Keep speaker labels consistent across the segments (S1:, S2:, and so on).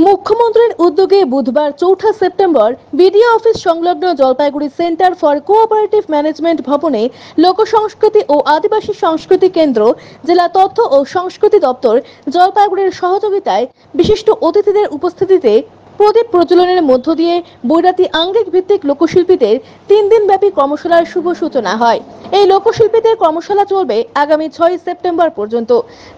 S1: মুখ্যমন্ত্রীর উদ্যোগে বুধবার ৪ঠা সেপ্টেম্বর বিডিও অফিস সংলগ্ন Jalpaiguri centre for cooperative management ভবনে লোকসংস্কৃতি ও আদিবাসী সংস্কৃতি কেন্দ্র, জেলা তথ্য ও সংস্কৃতি দপ্তর জলপাইগুড়ির সহযোগিতায় বিশিষ্ট অতিথিদের উপস্থিতিতে প্রদীপ প্রজ্বলনের মধ্য দিয়ে বৈরাতি আঙ্গিক ভিত্তিক লোকশিল্পীদের ৩ দিনব্যাপী কর্মশালার শুভ সূচনা হয়। এই লোকশিল্পীদের কর্মশালা চলবে আগামী ৬ সেপ্টেম্বর পর্যন্ত।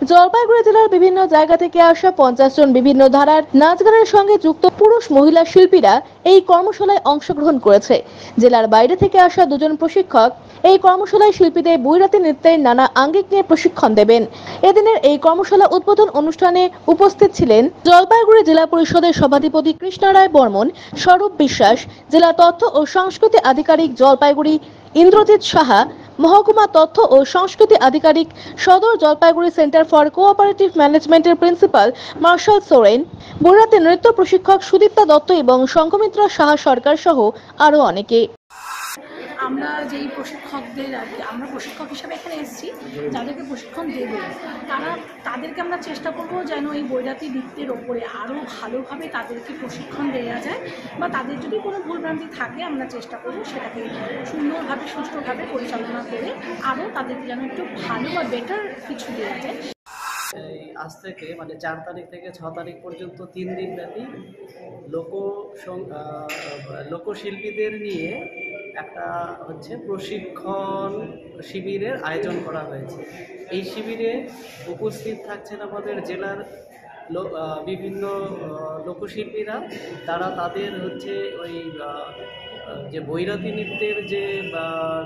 S1: জলপাইগুড়ি জেলার বিভিন্ন জায়গা থেকে আসা ৫০ জন বিভিন্ন ধারার নাচ গানের সঙ্গে যুক্ত পুরুষ মহিলা শিল্পীরা এই কর্মশালায় অংশগ্রহণ করেছে। জেলার বাইরে থেকে আসা ২ জন প্রশিক্ষক এই কর্মশালায় শিল্পীদের বৈরাতি নৃত্যের নানা আঙ্গিক নিয়ে প্রশিক্ষণ দেবেন। এদিনের এই কর্মশালা উদ্বোধন অনুষ্ঠানে উপস্থিত ছিলেন জলপাইগুড়ি জেলা পরিষদের সভাধিপতি কৃষ্ণা রায় বর্মন, স্বরূপ বিশ্বাস, জেলা তথ্য ও সংস্কৃতি আধিকারিক জলপাইগুড়ি ইন্দ্রজিৎ সাহা, মহকুমা তথ্য ও সংস্কৃতি আধিকারিক সদর জলপাইগুড়ি সেন্টার ফর কোঅপারেটিভ ম্যানেজমেন্টের প্রিন্সিপাল মার্শাল সোরেন, বৈরাতি নৃত্য প্রশিক্ষক সুদীপ্তা দত্ত এবং সংঘমিত্রা সাহা সরকার সহ আরো অনেকে।
S2: আমরা যেই প্রশিক্ষকদের আমরা প্রশিক্ষক হিসাবে এখানে এসেছি, যাদেরকে প্রশিক্ষণ দেব তাদেরকে আমরা চেষ্টা করব যেন এই বৈরাতি নৃত্যের ওপরে আরও ভালোভাবে তাদেরকে প্রশিক্ষণ দেওয়া যায়, বা তাদের যদি কোনো ভুলভ্রান্তি থাকে আমরা চেষ্টা করব সেটাকে সুন্দরভাবে সুষ্ঠুভাবে পরিচালনা করে আরও তাদেরকে যেন একটু ভালো বা বেটার কিছু দেওয়া যায়।
S3: আজ থেকে মানে ৪ তারিখ থেকে ৬ তারিখ পর্যন্ত ৩ দিন ব্যাপী লোকশিল্পীদের নিয়ে একটা প্রশিক্ষণ শিবিরের আয়োজন করা হয়েছে। এই শিবিরে উপস্থিত থাকছেন আমাদের জেলার বিভিন্ন লোকশিল্পীরা। তারা তাদের ওই যে বৈরাতি নৃত্যের যে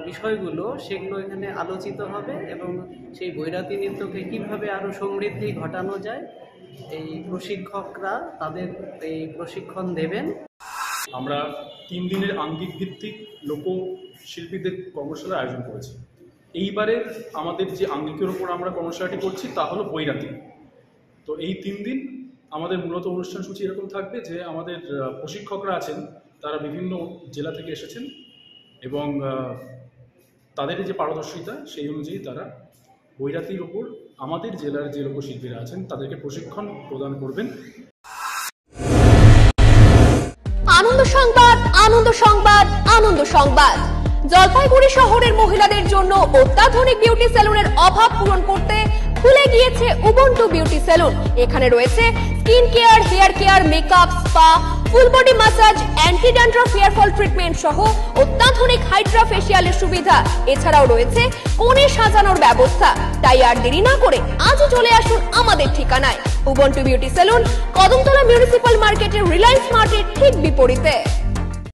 S3: বিষয়গুলো সেগুলো এখানে আলোচিত হবে, এবং সেই বৈরাতি নৃত্যকে কীভাবে আরও সমৃদ্ধি ঘটানো যায় এই প্রশিক্ষকরা তাদের এই প্রশিক্ষণ দেবেন।
S4: আমরা ৩ দিনের আঙ্গিক ভিত্তিক লোকশিল্পীদের কর্মশালার আয়োজন করেছি। এইবারের আমাদের যে আঙ্গিকের ওপর আমরা কর্মশালাটি করছি তা হলো বৈরাতি। তো এই ৩ দিন আমাদের মূলত অনুষ্ঠান সূচি এরকম থাকবে যে আমাদের প্রশিক্ষকরা আছেন তারা বিভিন্ন জেলা থেকে এসেছেন, এবং তাদের যে পারদর্শিতা সেই অনুযায়ী তারা বৈরাতির ওপর আমাদের জেলার যে লোকশিল্পীরা আছেন তাদেরকে প্রশিক্ষণ প্রদান করবেন।
S5: আনন্দ সংবাদ, আনন্দ সংবাদ, আনন্দ সংবাদ। জলপাইগুড়ি শহরের মহিলাদের জন্য অত্যাধুনিক বিউটি সেলুনের অভাব পূরণ করতে খুলে গিয়েছে উবুন্টু বিউটি সেলুন। এখানে রয়েছে skin care, hair care, makeup, spa, full body massage, anti dandruff hair fall treatment সহ অত্যাধুনিক হাইড্রা ফেসিয়ালের সুবিধা। এছাড়াও রয়েছে কোণে সাজানোর ব্যবস্থা। তাই আর দেরি না করে আজই চলে আসুন আমাদের ঠিকানায়। Ubuntu beauty salon, Kadamtala municipal মার্কেটের রিলায়েন্স মার্টের ঠিক বিপরীতে।